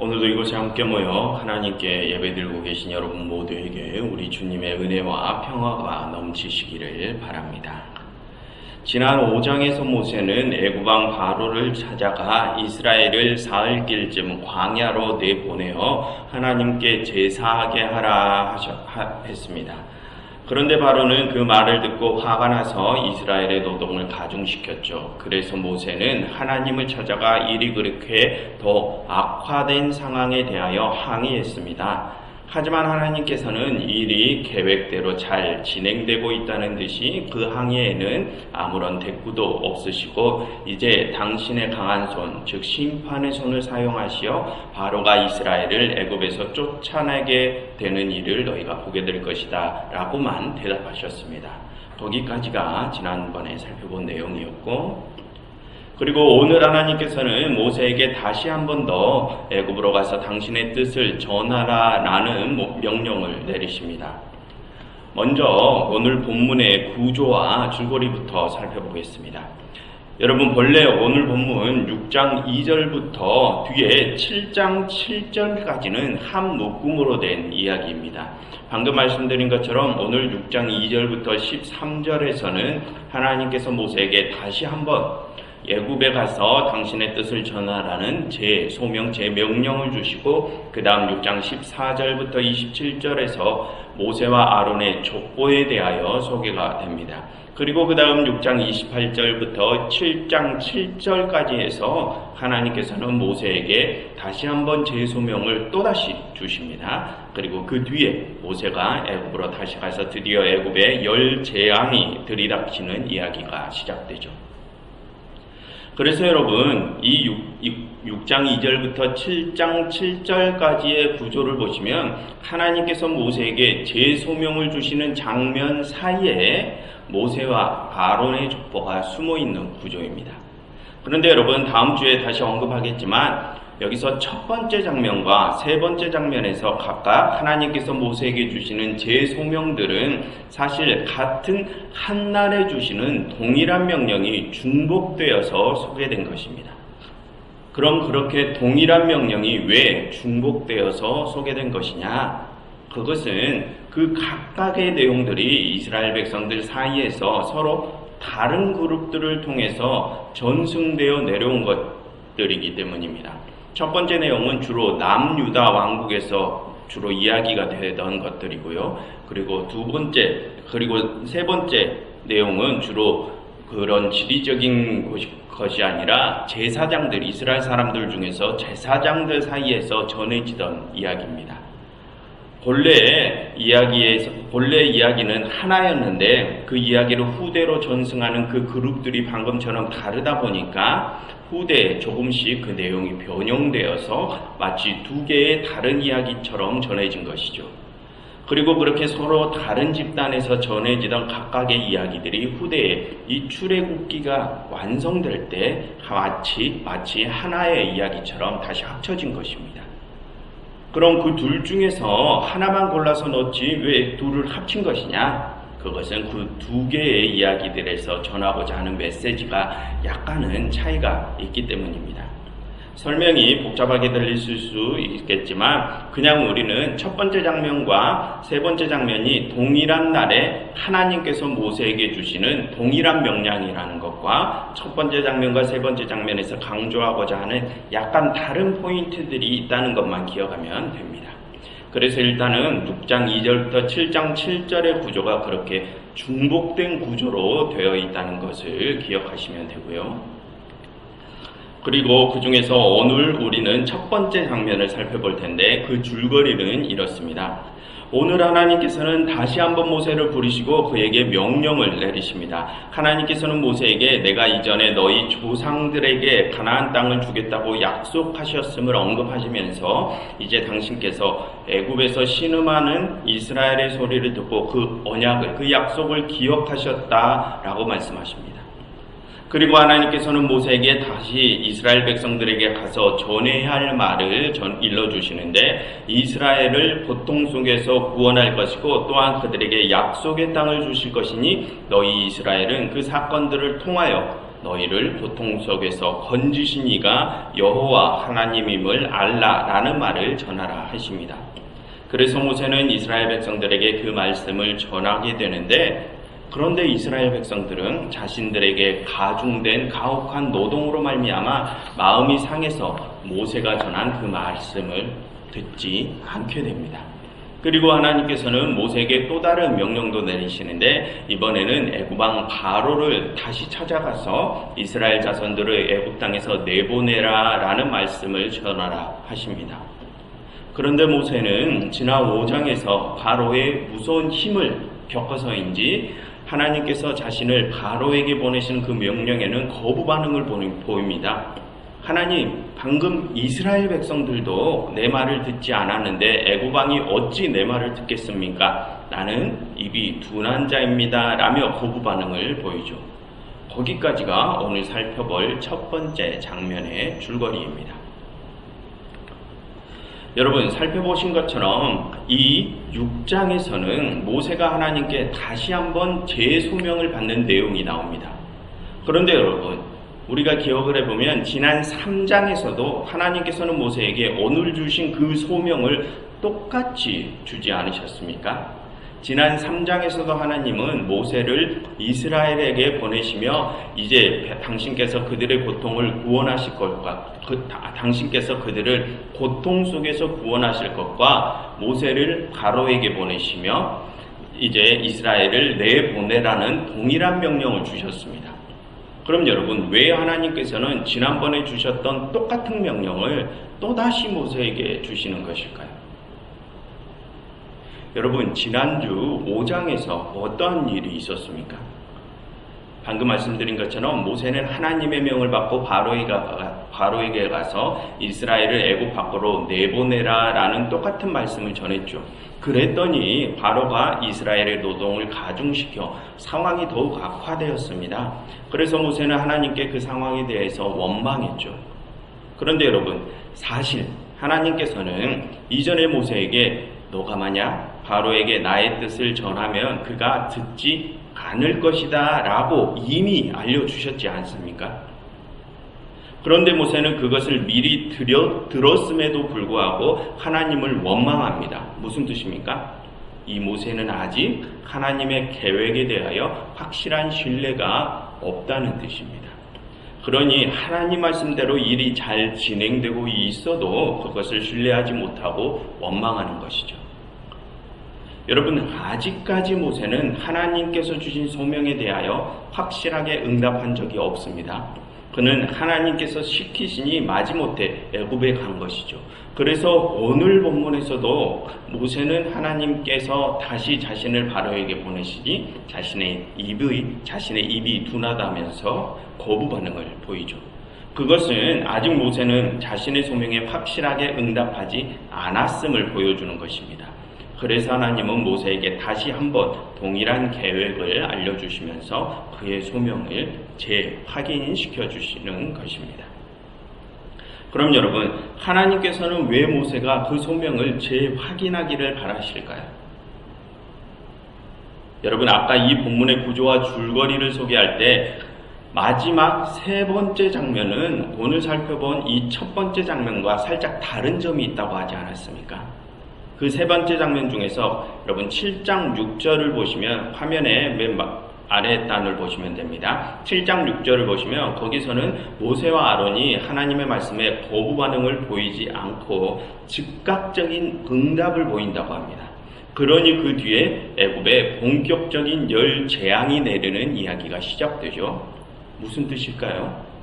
오늘도 이곳에 함께 모여 하나님께 예배드리고 계신 여러분 모두에게 우리 주님의 은혜와 평화가 넘치시기를 바랍니다. 지난 5장에서 모세는 애굽왕 바로를 찾아가 이스라엘을 사흘길쯤 광야로 내보내어 하나님께 제사하게 하라 했습니다. 그런데 바로는 그 말을 듣고 화가 나서 이스라엘의 노동을 가중시켰죠. 그래서 모세는 하나님을 찾아가 일이 그렇게 더 악화된 상황에 대하여 항의했습니다. 하지만 하나님께서는 일이 계획대로 잘 진행되고 있다는 듯이 그 항의에는 아무런 대꾸도 없으시고 이제 당신의 강한 손, 즉 심판의 손을 사용하시어 바로가 이스라엘을 애굽에서 쫓아내게 되는 일을 너희가 보게 될 것이다 라고만 대답하셨습니다. 거기까지가 지난번에 살펴본 내용이었고, 그리고 오늘 하나님께서는 모세에게 다시 한 번 더 애굽으로 가서 당신의 뜻을 전하라라는 명령을 내리십니다. 먼저 오늘 본문의 구조와 줄거리부터 살펴보겠습니다. 여러분, 본래 오늘 본문 6장 2절부터 뒤에 7장 7절까지는 한 묶음으로 된 이야기입니다. 방금 말씀드린 것처럼 오늘 6장 2절부터 13절에서는 하나님께서 모세에게 다시 한번 애굽에 가서 당신의 뜻을 전하라는 제명령을 주시고, 그 다음 6장 14절부터 27절에서 모세와 아론의 족보에 대하여 소개가 됩니다. 그리고 그 다음 6장 28절부터 7장 7절까지 해서 하나님께서는 모세에게 다시 한번 제소명을 또다시 주십니다. 그리고 그 뒤에 모세가 애굽으로 다시 가서 드디어 애굽의 10재앙이 들이닥치는 이야기가 시작되죠. 그래서 여러분, 이 6장 2절부터 7장 7절까지의 구조를 보시면 하나님께서 모세에게 제소명을 주시는 장면 사이에 모세와 아론의 족보가 숨어있는 구조입니다. 그런데 여러분, 다음 주에 다시 언급하겠지만 여기서 첫 번째 장면과 세 번째 장면에서 각각 하나님께서 모세에게 주시는 제소명들은 사실 같은 한날에 주시는 동일한 명령이 중복되어서 소개된 것입니다. 그럼 그렇게 동일한 명령이 왜 중복되어서 소개된 것이냐? 그것은 그 각각의 내용들이 이스라엘 백성들 사이에서 서로 다른 그룹들을 통해서 전승되어 내려온 것들이기 때문입니다. 첫 번째 내용은 주로 남유다 왕국에서 주로 이야기가 되던 것들이고요. 그리고 세 번째 내용은 주로 그런 지리적인 것이 아니라 제사장들, 이스라엘 사람들 중에서 제사장들 사이에서 전해지던 이야기입니다. 본래 이야기는 하나였는데 그 이야기를 후대로 전승하는 그 그룹들이 방금처럼 다르다 보니까 후대에 조금씩 그 내용이 변형되어서 마치 두 개의 다른 이야기처럼 전해진 것이죠. 그리고 그렇게 서로 다른 집단에서 전해지던 각각의 이야기들이 후대에 이 출애굽기가 완성될 때 마치 하나의 이야기처럼 다시 합쳐진 것입니다. 그럼 그 둘 중에서 하나만 골라서 넣지 왜 둘을 합친 것이냐? 그것은 그 두 개의 이야기들에서 전하고자 하는 메시지가 약간은 차이가 있기 때문입니다. 설명이 복잡하게 들릴 수 있겠지만 그냥 우리는 첫 번째 장면과 세 번째 장면이 동일한 날에 하나님께서 모세에게 주시는 동일한 명령이라는 것과 첫 번째 장면과 세 번째 장면에서 강조하고자 하는 약간 다른 포인트들이 있다는 것만 기억하면 됩니다. 그래서 일단은 6장 2절부터 7장 7절의 구조가 그렇게 중복된 구조로 되어 있다는 것을 기억하시면 되고요. 그리고 그 중에서 오늘 우리는 첫 번째 장면을 살펴볼 텐데 그 줄거리는 이렇습니다. 오늘 하나님께서는 다시 한번 모세를 부르시고 그에게 명령을 내리십니다. 하나님께서는 모세에게 내가 이전에 너희 조상들에게 가나안 땅을 주겠다고 약속하셨음을 언급하시면서 이제 당신께서 애굽에서 신음하는 이스라엘의 소리를 듣고 그 언약을, 그 약속을 기억하셨다라고 말씀하십니다. 그리고 하나님께서는 모세에게 다시 이스라엘 백성들에게 가서 전해야 할 말을 일러주시는데 이스라엘을 고통 속에서 구원할 것이고 또한 그들에게 약속의 땅을 주실 것이니 너희 이스라엘은 그 사건들을 통하여 너희를 고통 속에서 건지신 이가 여호와 하나님임을 알라라는 말을 전하라 하십니다. 그래서 모세는 이스라엘 백성들에게 그 말씀을 전하게 되는데, 그런데 이스라엘 백성들은 자신들에게 가중된 가혹한 노동으로 말미암아 마음이 상해서 모세가 전한 그 말씀을 듣지 않게 됩니다. 그리고 하나님께서는 모세에게 또 다른 명령도 내리시는데, 이번에는 애굽왕 바로를 다시 찾아가서 이스라엘 자손들을 애굽 땅에서 내보내라 라는 말씀을 전하라 하십니다. 그런데 모세는 지난 5장에서 바로의 무서운 힘을 겪어서인지 하나님께서 자신을 바로에게 보내신 그 명령에는 거부 반응을 보입니다. 하나님, 방금 이스라엘 백성들도 내 말을 듣지 않았는데 애굽 왕이 어찌 내 말을 듣겠습니까? 나는 입이 둔한 자입니다 라며 거부 반응을 보이죠. 거기까지가 오늘 살펴볼 첫 번째 장면의 줄거리입니다. 여러분, 살펴보신 것처럼 이 6장에서는 모세가 하나님께 다시 한번 재소명을 받는 내용이 나옵니다. 그런데 여러분, 우리가 기억을 해보면 지난 3장에서도 하나님께서는 모세에게 오늘 주신 그 소명을 똑같이 주지 않으셨습니까? 지난 3장에서도 하나님은 모세를 이스라엘에게 보내시며 이제 당신께서 그들의 고통을 구원하실 것과 당신께서 그들을 고통 속에서 구원하실 것과 모세를 바로에게 보내시며 이제 이스라엘을 내보내라는 동일한 명령을 주셨습니다. 그럼 여러분, 왜 하나님께서는 지난번에 주셨던 똑같은 명령을 또다시 모세에게 주시는 것일까요? 여러분, 지난주 5장에서 어떠한 일이 있었습니까? 방금 말씀드린 것처럼 모세는 하나님의 명을 받고 바로에게 가서 이스라엘을 애굽 밖으로 내보내라 라는 똑같은 말씀을 전했죠. 그랬더니 바로가 이스라엘의 노동을 가중시켜 상황이 더욱 악화되었습니다. 그래서 모세는 하나님께 그 상황에 대해서 원망했죠. 그런데 여러분, 사실 하나님께서는 이전에 모세에게 너가 만약 바로에게 나의 뜻을 전하면 그가 듣지 않을 것이다 라고 이미 알려주셨지 않습니까? 그런데 모세는 그것을 미리 들었음에도 불구하고 하나님을 원망합니다. 무슨 뜻입니까? 이 모세는 아직 하나님의 계획에 대하여 확실한 신뢰가 없다는 뜻입니다. 그러니 하나님 말씀대로 일이 잘 진행되고 있어도 그것을 신뢰하지 못하고 원망하는 것이죠. 여러분, 아직까지 모세는 하나님께서 주신 소명에 대하여 확실하게 응답한 적이 없습니다. 그는 하나님께서 시키시니 마지못해 애굽에 간 것이죠. 그래서 오늘 본문에서도 모세는 하나님께서 다시 자신을 바로에게 보내시니 자신의 입이 둔하다면서 거부 반응을 보이죠. 그것은 아직 모세는 자신의 소명에 확실하게 응답하지 않았음을 보여주는 것입니다. 그래서 하나님은 모세에게 다시 한번 동일한 계획을 알려주시면서 그의 소명을 재확인시켜 주시는 것입니다. 그럼 여러분, 하나님께서는 왜 모세가 그 소명을 재확인하기를 바라실까요? 여러분, 아까 이 본문의 구조와 줄거리를 소개할 때 마지막 세 번째 장면은 오늘 살펴본 이 첫 번째 장면과 살짝 다른 점이 있다고 하지 않았습니까? 그 세 번째 장면 중에서 여러분 7장 6절을 보시면 화면에 맨 아래 단을 보시면 됩니다. 7장 6절을 보시면 거기서는 모세와 아론이 하나님의 말씀에 거부 반응을 보이지 않고 즉각적인 응답을 보인다고 합니다. 그러니 그 뒤에 애굽에 본격적인 열 재앙이 내리는 이야기가 시작되죠. 무슨 뜻일까요?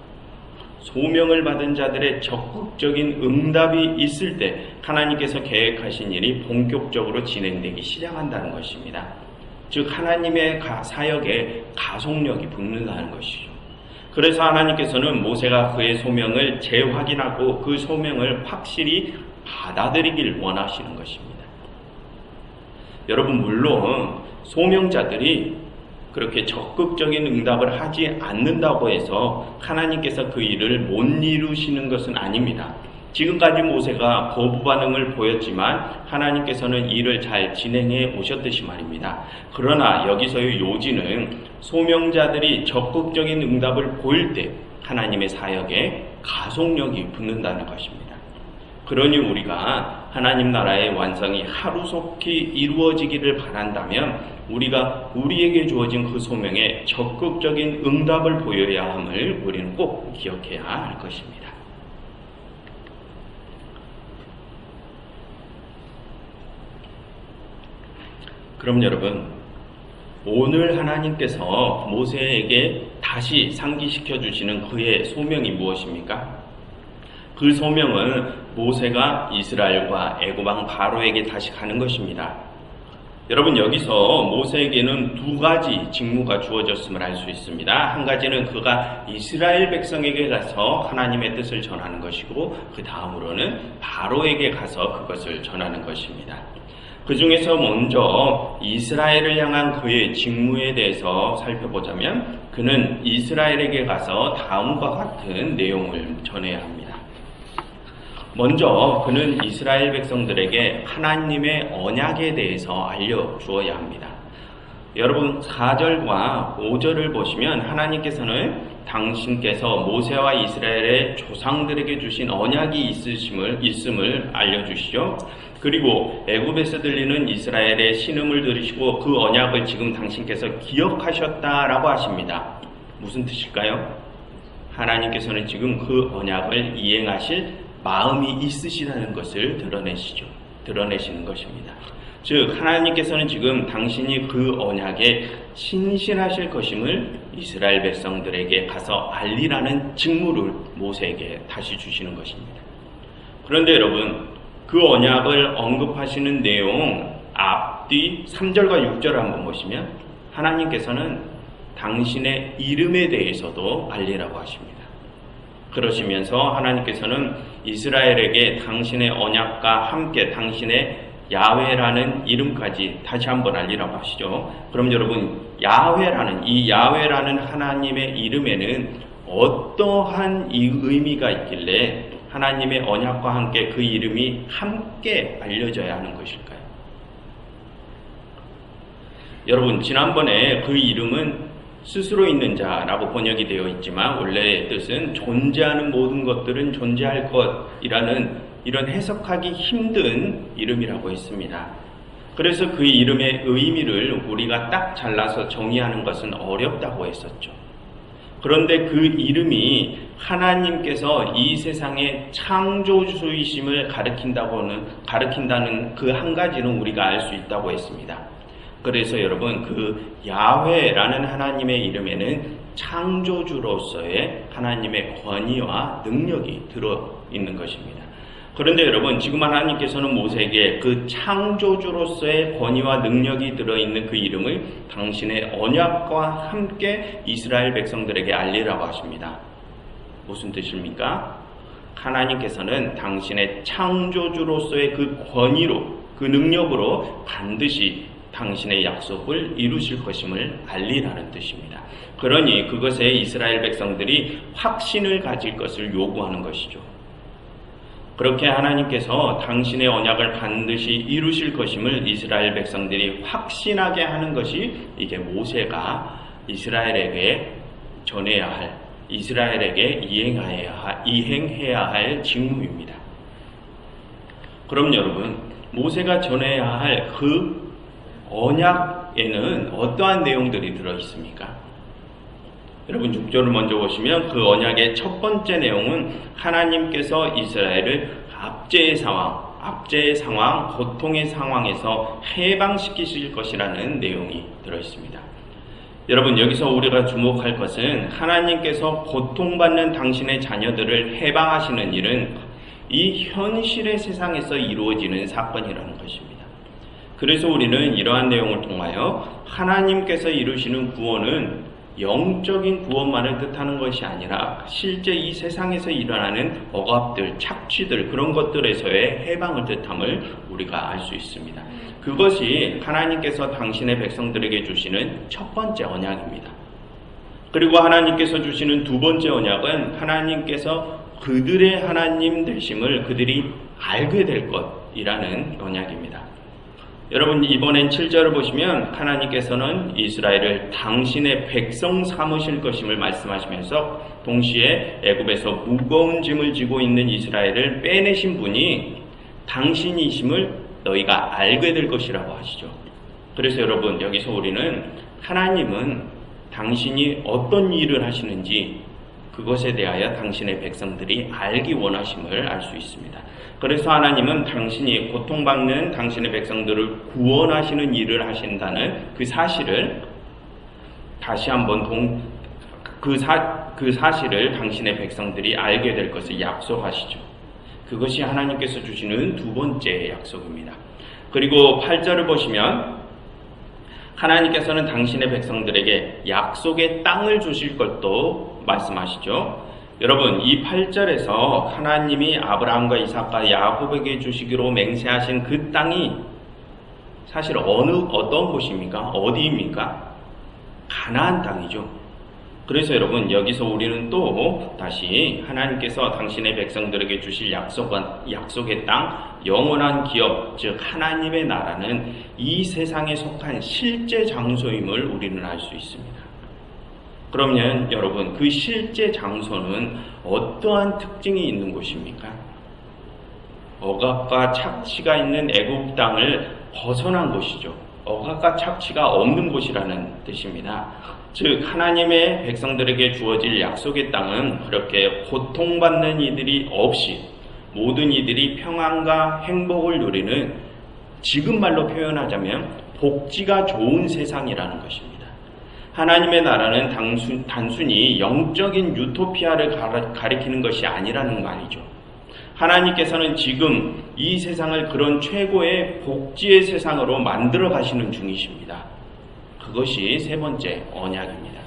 소명을 받은 자들의 적극적인 응답이 있을 때 하나님께서 계획하신 일이 본격적으로 진행되기 시작한다는 것입니다. 즉 하나님의 사역에 가속력이 붙는다는 것이죠. 그래서 하나님께서는 모세가 그의 소명을 재확인하고 그 소명을 확실히 받아들이길 원하시는 것입니다. 여러분, 물론 소명자들이 그렇게 적극적인 응답을 하지 않는다고 해서 하나님께서 그 일을 못 이루시는 것은 아닙니다. 지금까지 모세가 거부 반응을 보였지만 하나님께서는 일을 잘 진행해 오셨듯이 말입니다. 그러나 여기서의 요지는 소명자들이 적극적인 응답을 보일 때 하나님의 사역에 가속력이 붙는다는 것입니다. 그러니 우리가 하나님 나라의 완성이 하루속히 이루어지기를 바란다면 우리가 우리에게 주어진 그 소명에 적극적인 응답을 보여야 함을 우리는 꼭 기억해야 할 것입니다. 그럼 여러분, 오늘 하나님께서 모세에게 다시 상기시켜 주시는 그의 소명이 무엇입니까? 그 소명은 모세가 이스라엘과 애굽 왕 바로에게 다시 가는 것입니다. 여러분, 여기서 모세에게는 두 가지 직무가 주어졌음을 알 수 있습니다. 한 가지는 그가 이스라엘 백성에게 가서 하나님의 뜻을 전하는 것이고, 그 다음으로는 바로에게 가서 그것을 전하는 것입니다. 그 중에서 먼저 이스라엘을 향한 그의 직무에 대해서 살펴보자면 그는 이스라엘에게 가서 다음과 같은 내용을 전해야 합니다. 먼저 그는 이스라엘 백성들에게 하나님의 언약에 대해서 알려주어야 합니다. 여러분, 4절과 5절을 보시면 하나님께서는 당신께서 모세와 이스라엘의 조상들에게 주신 언약이 있음을 알려주시죠. 그리고 애굽에서 들리는 이스라엘의 신음을 들으시고 그 언약을 지금 당신께서 기억하셨다라고 하십니다. 무슨 뜻일까요? 하나님께서는 지금 그 언약을 이행하실 마음이 있으시다는 것을 드러내시는 것입니다. 즉, 하나님께서는 지금 당신이 그 언약에 신실하실 것임을 이스라엘 백성들에게 가서 알리라는 직무를 모세에게 다시 주시는 것입니다. 그런데 여러분, 그 언약을 언급하시는 내용 앞뒤 3절과 6절을 한번 보시면 하나님께서는 당신의 이름에 대해서도 알리라고 하십니다. 그러시면서 하나님께서는 이스라엘에게 당신의 언약과 함께 당신의 야훼라는 이름까지 다시 한번 알리라고 하시죠. 그럼 여러분, 이 야훼라는 하나님의 이름에는 어떠한 의미가 있길래 하나님의 언약과 함께 그 이름이 함께 알려져야 하는 것일까요? 여러분, 지난번에 그 이름은 스스로 있는 자라고 번역이 되어 있지만 원래의 뜻은 존재하는 모든 것들은 존재할 것이라는 이런 해석하기 힘든 이름이라고 했습니다. 그래서 그 이름의 의미를 우리가 딱 잘라서 정의하는 것은 어렵다고 했었죠. 그런데 그 이름이 하나님께서 이 세상의 창조주이심을 가리킨다는 그 한 가지는 우리가 알 수 있다고 했습니다. 그래서 여러분, 그 야훼라는 하나님의 이름에는 창조주로서의 하나님의 권위와 능력이 들어있는 것입니다. 그런데 여러분, 지금 하나님께서는 모세에게 그 창조주로서의 권위와 능력이 들어있는 그 이름을 당신의 언약과 함께 이스라엘 백성들에게 알리라고 하십니다. 무슨 뜻입니까? 하나님께서는 당신의 창조주로서의 그 권위로, 그 능력으로 반드시 당신의 약속을 이루실 것임을 알리라는 뜻입니다. 그러니 그것에 이스라엘 백성들이 확신을 가질 것을 요구하는 것이죠. 그렇게 하나님께서 당신의 언약을 반드시 이루실 것임을 이스라엘 백성들이 확신하게 하는 것이 이게 모세가 이스라엘에게 전해야 할, 이스라엘에게 이행해야 할 직무입니다. 그럼 여러분, 모세가 전해야 할 그 언약에는 어떠한 내용들이 들어있습니까? 여러분, 6절을 먼저 보시면 그 언약의 첫 번째 내용은 하나님께서 이스라엘을 압제의 상황, 고통의 상황에서 해방시키실 것이라는 내용이 들어있습니다. 여러분, 여기서 우리가 주목할 것은 하나님께서 고통받는 당신의 자녀들을 해방하시는 일은 이 현실의 세상에서 이루어지는 사건이라는 것입니다. 그래서 우리는 이러한 내용을 통하여 하나님께서 이루시는 구원은 영적인 구원만을 뜻하는 것이 아니라 실제 이 세상에서 일어나는 억압들, 착취들, 그런 것들에서의 해방을 뜻함을 우리가 알 수 있습니다. 그것이 하나님께서 당신의 백성들에게 주시는 첫 번째 언약입니다. 그리고 하나님께서 주시는 두 번째 언약은 하나님께서 그들의 하나님 되심을 그들이 알게 될 것이라는 언약입니다. 여러분 이번엔 7절을 보시면 하나님께서는 이스라엘을 당신의 백성 삼으실 것임을 말씀하시면서 동시에 애굽에서 무거운 짐을 지고 있는 이스라엘을 빼내신 분이 당신이심을 너희가 알게 될 것이라고 하시죠. 그래서 여러분 여기서 우리는 하나님은 당신이 어떤 일을 하시는지 그것에 대하여 당신의 백성들이 알기 원하심을 알 수 있습니다. 그래서 하나님은 당신이 고통받는 당신의 백성들을 구원하시는 일을 하신다는 그 사실을 다시 한번 그 사실을 당신의 백성들이 알게 될 것을 약속하시죠. 그것이 하나님께서 주시는 두 번째 약속입니다. 그리고 8절을 보시면 하나님께서는 당신의 백성들에게 약속의 땅을 주실 것도 말씀하시죠. 여러분 이 8절에서 하나님이 아브라함과 이삭과 야곱에게 주시기로 맹세하신 그 땅이 사실 어떤 곳입니까? 어디입니까? 가나안 땅이죠. 그래서 여러분 여기서 우리는 또 다시 하나님께서 당신의 백성들에게 주실 약속의 땅, 영원한 기업, 즉 하나님의 나라는 이 세상에 속한 실제 장소임을 우리는 알 수 있습니다. 그러면 여러분 그 실제 장소는 어떠한 특징이 있는 곳입니까? 억압과 착취가 있는 애굽 땅을 벗어난 곳이죠. 억압과 착취가 없는 곳이라는 뜻입니다. 즉 하나님의 백성들에게 주어질 약속의 땅은 그렇게 고통받는 이들이 없이 모든 이들이 평안과 행복을 누리는, 지금 말로 표현하자면 복지가 좋은 세상이라는 것입니다. 하나님의 나라는 단순히 영적인 유토피아를 가리키는 것이 아니라는 말이죠. 하나님께서는 지금 이 세상을 그런 최고의 복지의 세상으로 만들어 가시는 중이십니다. 그것이 세 번째 언약입니다.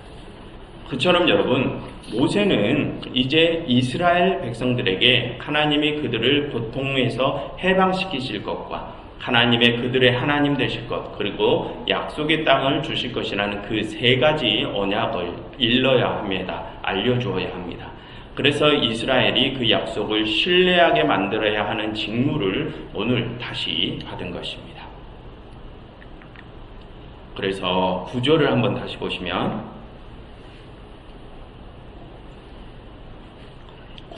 그처럼 여러분 모세는 이제 이스라엘 백성들에게 하나님이 그들을 고통에서 해방시키실 것과 하나님의 그들의 하나님 되실 것, 그리고 약속의 땅을 주실 것이라는 그 세 가지 언약을 일러야 합니다. 알려주어야 합니다. 그래서 이스라엘이 그 약속을 신뢰하게 만들어야 하는 직무를 오늘 다시 받은 것입니다. 그래서 구절을 한번 다시 보시면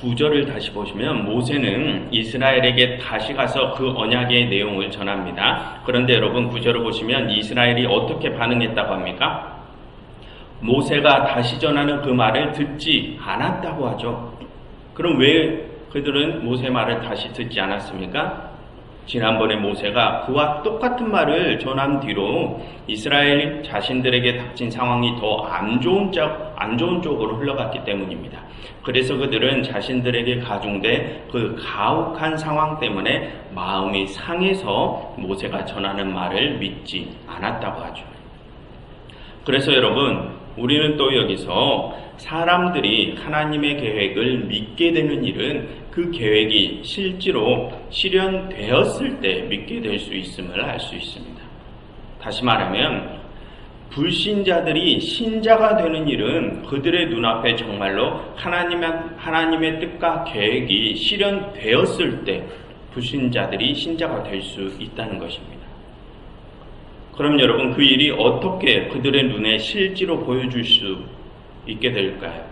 9절을 다시 보시면 모세는 이스라엘에게 다시 가서 그 언약의 내용을 전합니다. 그런데 여러분 9절을 보시면 이스라엘이 어떻게 반응했다고 합니까? 모세가 다시 전하는 그 말을 듣지 않았다고 하죠. 그럼 왜 그들은 모세 말을 다시 듣지 않았습니까? 지난번에 모세가 그와 똑같은 말을 전한 뒤로 이스라엘 자신들에게 닥친 상황이 더 안 좋은 쪽으로 흘러갔기 때문입니다. 그래서 그들은 자신들에게 가중된 그 가혹한 상황 때문에 마음이 상해서 모세가 전하는 말을 믿지 않았다고 하죠. 그래서 여러분 우리는 또 여기서 사람들이 하나님의 계획을 믿게 되는 일은 그 계획이 실제로 실현되었을 때 믿게 될 수 있음을 알 수 있습니다. 다시 말하면 불신자들이 신자가 되는 일은 그들의 눈앞에 정말로 하나님의 뜻과 계획이 실현되었을 때 불신자들이 신자가 될 수 있다는 것입니다. 그럼 여러분 그 일이 어떻게 그들의 눈에 실제로 보여줄 수 있게 될까요?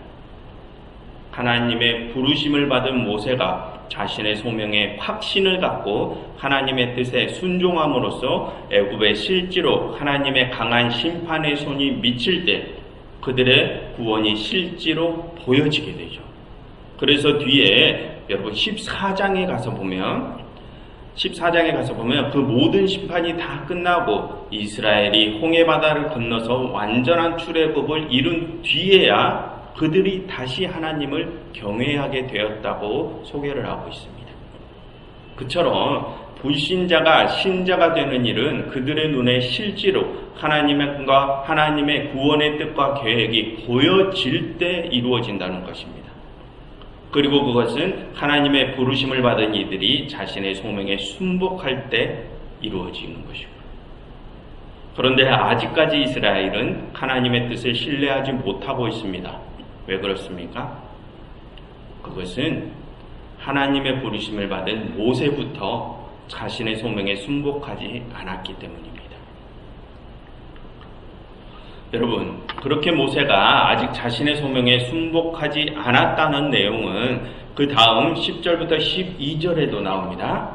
하나님의 부르심을 받은 모세가 자신의 소명에 확신을 갖고 하나님의 뜻에 순종함으로써 애굽에 실제로 하나님의 강한 심판의 손이 미칠 때 그들의 구원이 실제로 보여지게 되죠. 그래서 뒤에 여러분 14장에 가서 보면 그 모든 심판이 다 끝나고 이스라엘이 홍해바다를 건너서 완전한 출애굽을 이룬 뒤에야 그들이 다시 하나님을 경외하게 되었다고 소개를 하고 있습니다. 그처럼 불신자가 신자가 되는 일은 그들의 눈에 실제로 하나님의 구원의 뜻과 계획이 보여질 때 이루어진다는 것입니다. 그리고 그것은 하나님의 부르심을 받은 이들이 자신의 소명에 순복할 때 이루어지는 것이고, 그런데 아직까지 이스라엘은 하나님의 뜻을 신뢰하지 못하고 있습니다. 왜 그렇습니까? 그것은 하나님의 부르심을 받은 모세부터 자신의 소명에 순복하지 않았기 때문입니다. 여러분, 그렇게 모세가 아직 자신의 소명에 순복하지 않았다는 내용은 그 다음 10절부터 12절에도 나옵니다.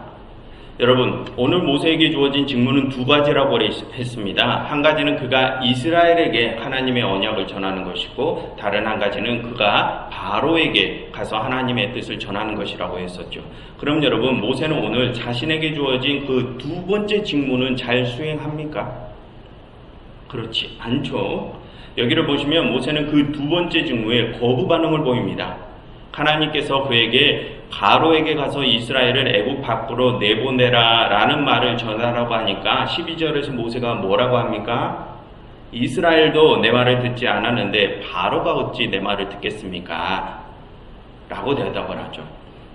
여러분, 오늘 모세에게 주어진 직무는 두 가지라고 했습니다. 한 가지는 그가 이스라엘에게 하나님의 언약을 전하는 것이고, 다른 한 가지는 그가 바로에게 가서 하나님의 뜻을 전하는 것이라고 했었죠. 그럼 여러분, 모세는 오늘 자신에게 주어진 그 두 번째 직무는 잘 수행합니까? 그렇지 않죠. 여기를 보시면 모세는 그 두 번째 직무에 거부 반응을 보입니다. 하나님께서 그에게 바로에게 가서 이스라엘을 애굽 밖으로 내보내라 라는 말을 전하라고 하니까 12절에서 모세가 뭐라고 합니까? 이스라엘도 내 말을 듣지 않았는데 바로가 어찌 내 말을 듣겠습니까? 라고 대답을 하죠.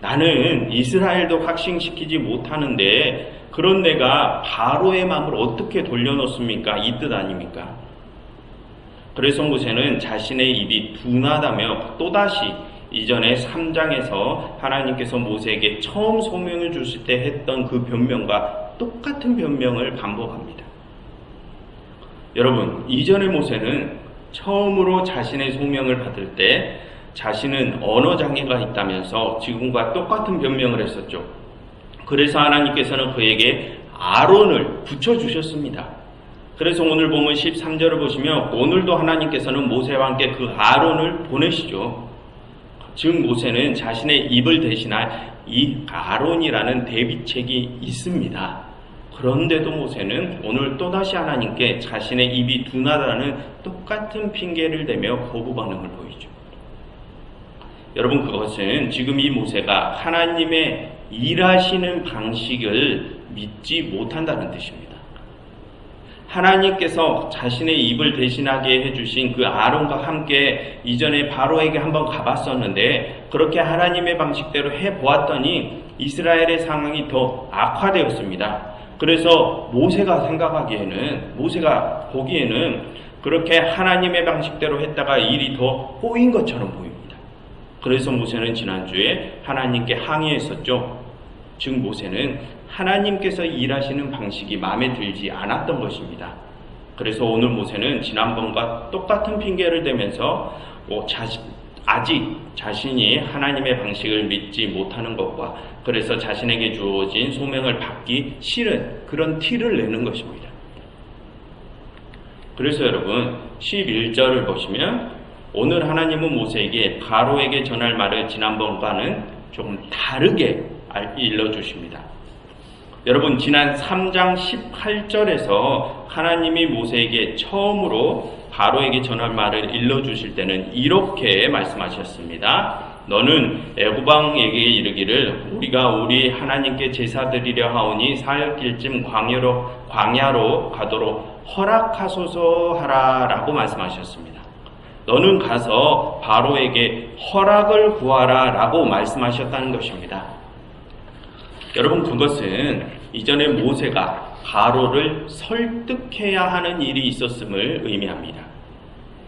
나는 이스라엘도 확신시키지 못하는데 그런 내가 바로의 마음을 어떻게 돌려놓습니까? 이 뜻 아닙니까? 그래서 모세는 자신의 입이 둔하다며 또다시 이전에 3장에서 하나님께서 모세에게 처음 소명을 주실 때 했던 그 변명과 똑같은 변명을 반복합니다. 여러분, 이전에 모세는 처음으로 자신의 소명을 받을 때 자신은 언어장애가 있다면서 지금과 똑같은 변명을 했었죠. 그래서 하나님께서는 그에게 아론을 붙여주셨습니다. 그래서 오늘 보면 13절을 보시면 오늘도 하나님께서는 모세와 함께 그 아론을 보내시죠. 즉 모세는 자신의 입을 대신할 이 아론이라는 대비책이 있습니다. 그런데도 모세는 오늘 또다시 하나님께 자신의 입이 둔하다는 똑같은 핑계를 대며 거부 반응을 보이죠. 여러분, 그것은 지금 이 모세가 하나님의 일하시는 방식을 믿지 못한다는 뜻입니다. 하나님께서 자신의 입을 대신하게 해주신 그 아론과 함께 이전에 바로에게 한번 가봤었는데 그렇게 하나님의 방식대로 해보았더니 이스라엘의 상황이 더 악화되었습니다. 그래서 모세가 보기에는 그렇게 하나님의 방식대로 했다가 일이 더 꼬인 것처럼 보입니다. 그래서 모세는 지난주에 하나님께 항의했었죠. 즉 모세는 하나님께서 일하시는 방식이 마음에 들지 않았던 것입니다. 그래서 오늘 모세는 지난번과 똑같은 핑계를 대면서 아직 자신이 하나님의 방식을 믿지 못하는 것과 그래서 자신에게 주어진 소명을 받기 싫은 그런 티를 내는 것입니다. 그래서 여러분 11절을 보시면 오늘 하나님은 모세에게 바로에게 전할 말을 지난번과는 조금 다르게 일러주십니다. 여러분 지난 3장 18절에서 하나님이 모세에게 처음으로 바로에게 전할 말을 일러주실 때는 이렇게 말씀하셨습니다. 너는 애굽 왕에게 이르기를 우리가 우리 하나님께 제사 드리려 하오니 사흘길쯤 광야로 가도록 허락하소서 하라 라고 말씀하셨습니다. 너는 가서 바로에게 허락을 구하라 라고 말씀하셨다는 것입니다. 여러분 그것은 이전에 모세가 바로를 설득해야 하는 일이 있었음을 의미합니다.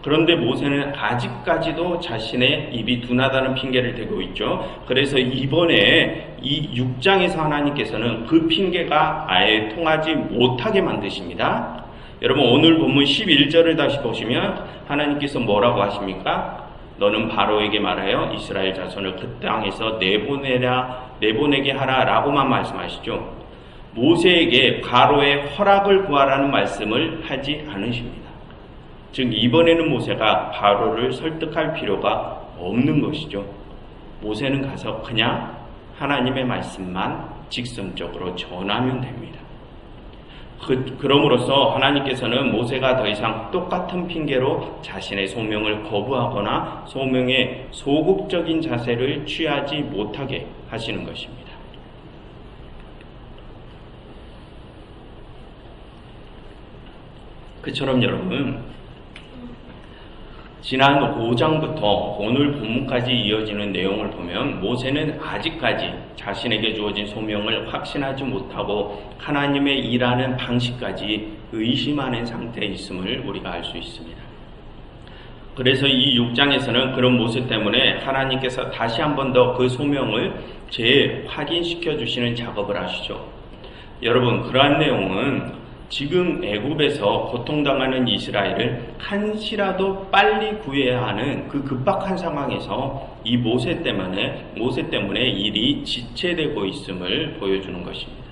그런데 모세는 아직까지도 자신의 입이 둔하다는 핑계를 대고 있죠. 그래서 이번에 이 6장에서 하나님께서는 그 핑계가 아예 통하지 못하게 만드십니다. 여러분 오늘 본문 11절을 다시 보시면 하나님께서 뭐라고 하십니까? 너는 바로에게 말하여 이스라엘 자손을 그 땅에서 내보내게 하라 라고만 말씀하시죠. 모세에게 바로의 허락을 구하라는 말씀을 하지 않으십니다. 즉 이번에는 모세가 바로를 설득할 필요가 없는 것이죠. 모세는 가서 그냥 하나님의 말씀만 직선적으로 전하면 됩니다. 그럼으로써 하나님께서는 모세가 더 이상 똑같은 핑계로 자신의 소명을 거부하거나 소명에 소극적인 자세를 취하지 못하게 하시는 것입니다. 그처럼 여러분 지난 5장부터 오늘 본문까지 이어지는 내용을 보면 모세는 아직까지 자신에게 주어진 소명을 확신하지 못하고 하나님의 일하는 방식까지 의심하는 상태에 있음을 우리가 알 수 있습니다. 그래서 이 6장에서는 그런 모습 때문에 하나님께서 다시 한 번 더 그 소명을 재확인시켜 주시는 작업을 하시죠. 여러분, 그러한 내용은 지금 애굽에서 고통당하는 이스라엘을 한시라도 빨리 구해야 하는 그 급박한 상황에서 이 모세 때문에 일이 지체되고 있음을 보여주는 것입니다.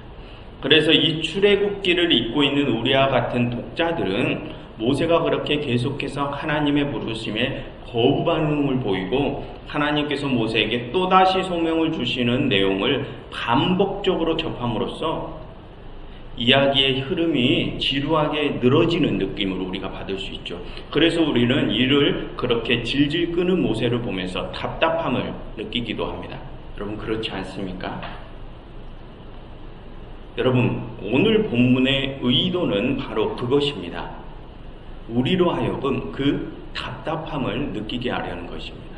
그래서 이 출애굽기를 읽고 있는 우리와 같은 독자들은 모세가 그렇게 계속해서 하나님의 부르심에 거부 반응을 보이고 하나님께서 모세에게 또다시 소명을 주시는 내용을 반복적으로 접함으로써 이야기의 흐름이 지루하게 늘어지는 느낌을 우리가 받을 수 있죠. 그래서 우리는 이를 그렇게 질질 끄는 모세를 보면서 답답함을 느끼기도 합니다. 여러분, 그렇지 않습니까? 여러분, 오늘 본문의 의도는 바로 그것입니다. 우리로 하여금 그 답답함을 느끼게 하려는 것입니다.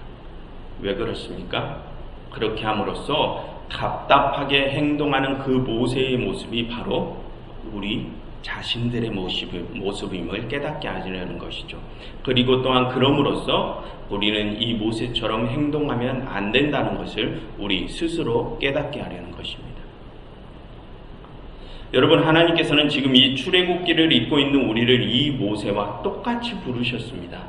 왜 그렇습니까? 그렇게 함으로써 답답하게 행동하는 그 모세의 모습이 바로 우리 자신들의 모습임을 깨닫게 하려는 것이죠. 그리고 또한 그럼으로써 우리는 이 모세처럼 행동하면 안 된다는 것을 우리 스스로 깨닫게 하려는 것입니다. 여러분, 하나님께서는 지금 이 출애굽기를 읽고 있는 우리를 이 모세와 똑같이 부르셨습니다.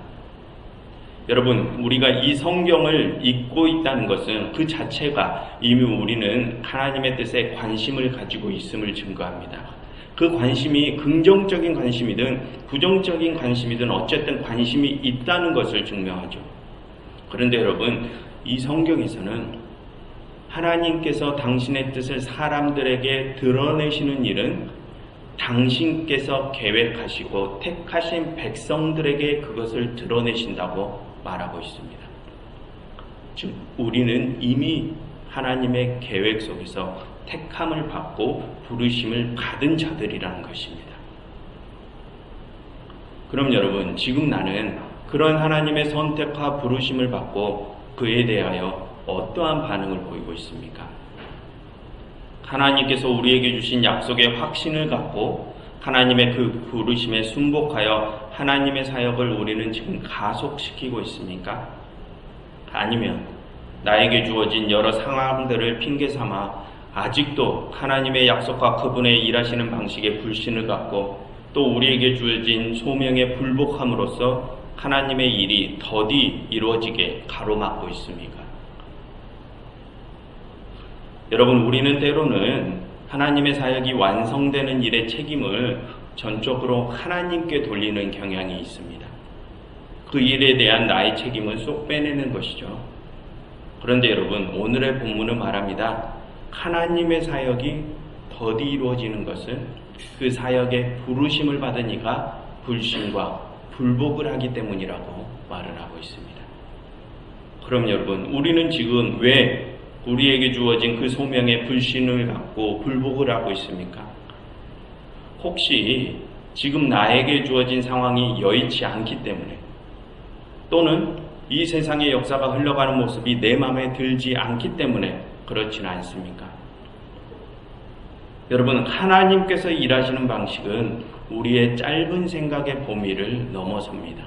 여러분, 우리가 이 성경을 읽고 있다는 것은 그 자체가 이미 우리는 하나님의 뜻에 관심을 가지고 있음을 증거합니다. 그 관심이 긍정적인 관심이든 부정적인 관심이든 어쨌든 관심이 있다는 것을 증명하죠. 그런데 여러분, 이 성경에서는 하나님께서 당신의 뜻을 사람들에게 드러내시는 일은 당신께서 계획하시고 택하신 백성들에게 그것을 드러내신다고 말하고 있습니다. 즉, 우리는 이미 하나님의 계획 속에서 택함을 받고 부르심을 받은 자들이라는 것입니다. 그럼 여러분, 지금 나는 그런 하나님의 선택과 부르심을 받고 그에 대하여 어떠한 반응을 보이고 있습니까? 하나님께서 우리에게 주신 약속의 확신을 갖고 하나님의 그 부르심에 순복하여 하나님의 사역을 우리는 지금 가속시키고 있습니까? 아니면 나에게 주어진 여러 상황들을 핑계삼아 아직도 하나님의 약속과 그분의 일하시는 방식에 불신을 갖고 또 우리에게 주어진 소명에 불복함으로써 하나님의 일이 더디 이루어지게 가로막고 있습니까? 여러분, 우리는 때로는 하나님의 사역이 완성되는 일의 책임을 전적으로 하나님께 돌리는 경향이 있습니다. 그 일에 대한 나의 책임을 쏙 빼내는 것이죠. 그런데 여러분, 오늘의 본문은 말합니다. 하나님의 사역이 더디 이루어지는 것은 그 사역에 부르심을 받은 이가 불신과 불복을 하기 때문이라고 말을 하고 있습니다. 그럼 여러분, 우리는 지금 왜 우리에게 주어진 그 소명에 불신을 갖고 불복을 하고 있습니까? 혹시 지금 나에게 주어진 상황이 여의치 않기 때문에 또는 이 세상의 역사가 흘러가는 모습이 내 마음에 들지 않기 때문에 그렇지는 않습니까? 여러분, 하나님께서 일하시는 방식은 우리의 짧은 생각의 범위를 넘어섭니다.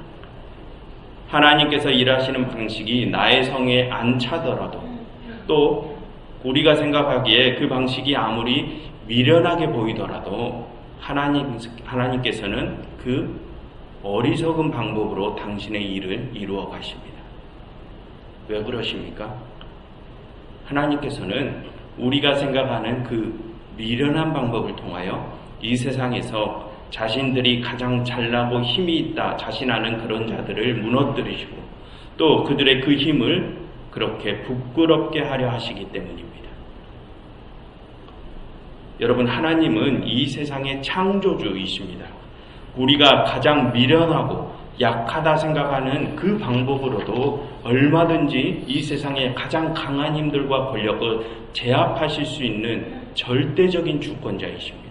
하나님께서 일하시는 방식이 나의 성에 안 차더라도 또 우리가 생각하기에 그 방식이 아무리 미련하게 보이더라도 하나님께서는 그 어리석은 방법으로 당신의 일을 이루어 가십니다. 왜 그러십니까? 하나님께서는 우리가 생각하는 그 미련한 방법을 통하여 이 세상에서 자신들이 가장 잘나고 힘이 있다 자신하는 그런 자들을 무너뜨리시고 또 그들의 그 힘을 그렇게 부끄럽게 하려 하시기 때문입니다. 여러분, 하나님은 이 세상의 창조주이십니다. 우리가 가장 미련하고 약하다 생각하는 그 방법으로도 얼마든지 이 세상의 가장 강한 힘들과 권력을 제압하실 수 있는 절대적인 주권자이십니다.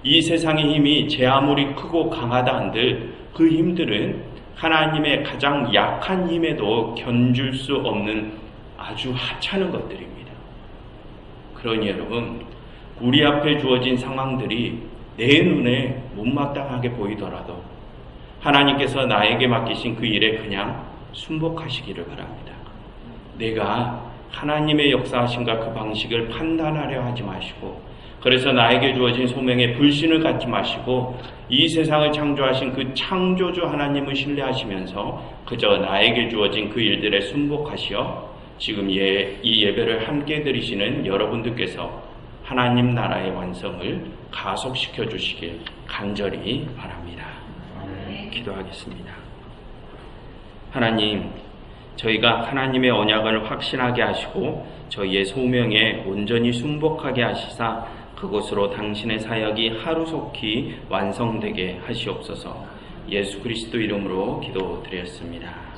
이 세상의 힘이 제 아무리 크고 강하다 한들 그 힘들은 하나님의 가장 약한 힘에도 견줄 수 없는 아주 하찮은 것들입니다. 그러니 여러분, 우리 앞에 주어진 상황들이 내 눈에 못마땅하게 보이더라도 하나님께서 나에게 맡기신 그 일에 그냥 순복하시기를 바랍니다. 내가 하나님의 역사하심과 그 방식을 판단하려 하지 마시고 그래서 나에게 주어진 소명에 불신을 갖지 마시고 이 세상을 창조하신 그 창조주 하나님을 신뢰하시면서 그저 나에게 주어진 그 일들에 순복하시어 지금 이 예배를 함께 드리시는 여러분들께서 하나님 나라의 완성을 가속시켜 주시길 간절히 바랍니다. 기도하겠습니다. 하나님, 저희가 하나님의 언약을 확신하게 하시고 저희의 소명에 온전히 순복하게 하시사 그곳으로 당신의 사역이 하루속히 완성되게 하시옵소서. 예수 그리스도 이름으로 기도드렸습니다.